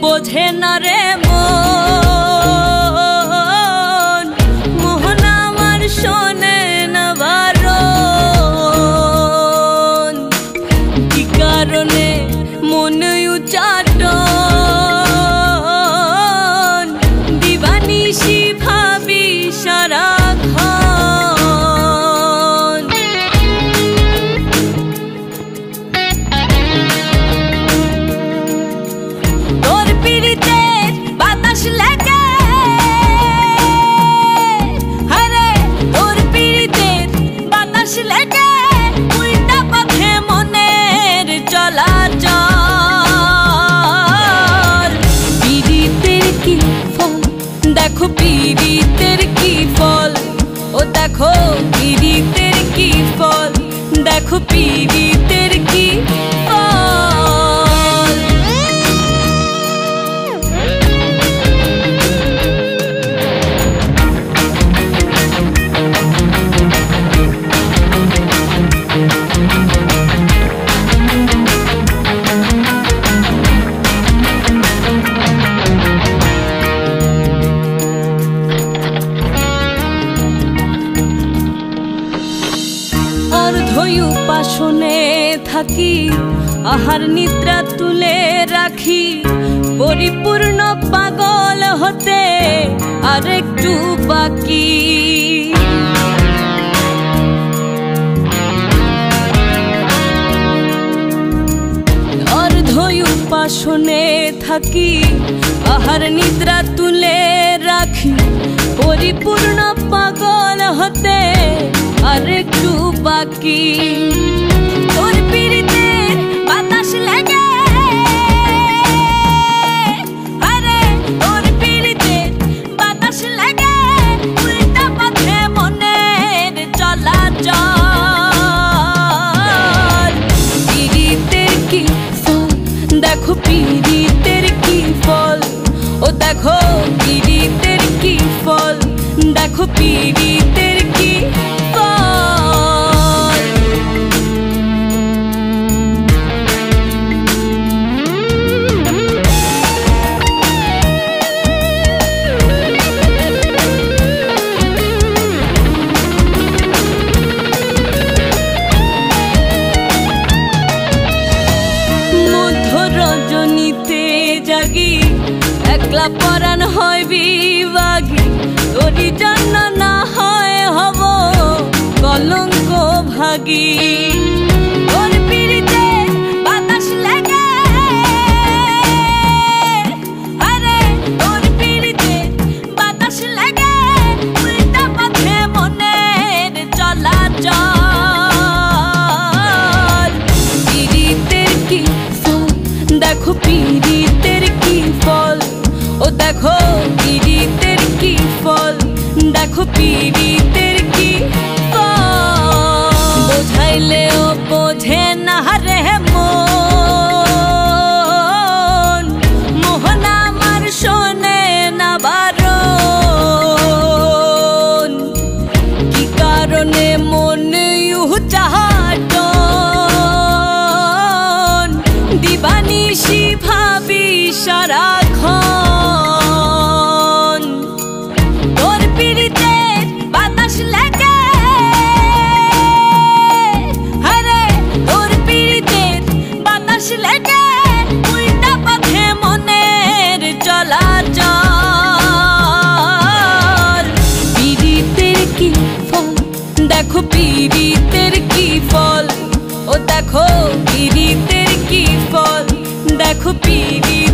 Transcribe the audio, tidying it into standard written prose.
বোঝে না রে মন, মোহন আমার শোনে না বারণ। কি কারণে মনে উচাটন, দিবানিশি ভাবি সারাক্ষণ। তোর পিড়িতের বাতাস লেগে, আরে তোর পিড়িতের বাতাস লেগে উল্টা পথে মনের চলাচল। পিড়িতের কি ফল দেখো, পিড়িতের কি ফল, ও দেখো পিড়িতের কি ফল, দেখো পিড়িতের কি ফল। উপাসনে থাকি, আহার নিদ্রা তুলে রাখি, পরিপূর্ণ পাগল হতে আর একটু বাকি। অর্ধই উপাসনে থাকি, আহার নিদ্রা তুলে রাখি, পরিপূর্ণ পাগল হতে আর একটু বাকি। তোর পিড়িতের বাতাস লেগে, আরে তোর পিড়িতের বাতাস লেগে উল্টা পথে মনের চলাচল। পিড়িতের কি ফল দেখো, পিড়িতের কি ফল, ও দেখো পিড়িতের কি ফল, দেখো পিড়িতের কি ফল। মধ্য রজনীতে জাগি, একলা পরাণ হয় বিভাগী, তোরি জন্য না হয় হব কলঙ্ক ভাগী। তোর পিড়িতে বাতাস লেগে, আরে তোর পিড়িতে বাতাস লেগে উল্টা পথে মনের চলাচল। পিড়িতের কি ফল দেখো, পিড়িতের কি ফল, ও দেখো পিড়িতের কি ফল, দেখো পিড়িতের কি ফল। বোঝাইলেও বোঝে না রে মন, মোহন আমার শোনে না বারণ। কি কারণে মনে উচাটন, দিবানিশি ভাবি সারাক্ষণ। তোর পিড়িতের বাতাস লেগে, আরে তোর পিড়িতের বাতাস লেগে উল্টা পথে মনের চলাচল। পিড়িতের কি ফল দেখো, পিড়িতের কি ফল, ও দেখো পিড়িতের কি ফল, দেখো পিড়িতের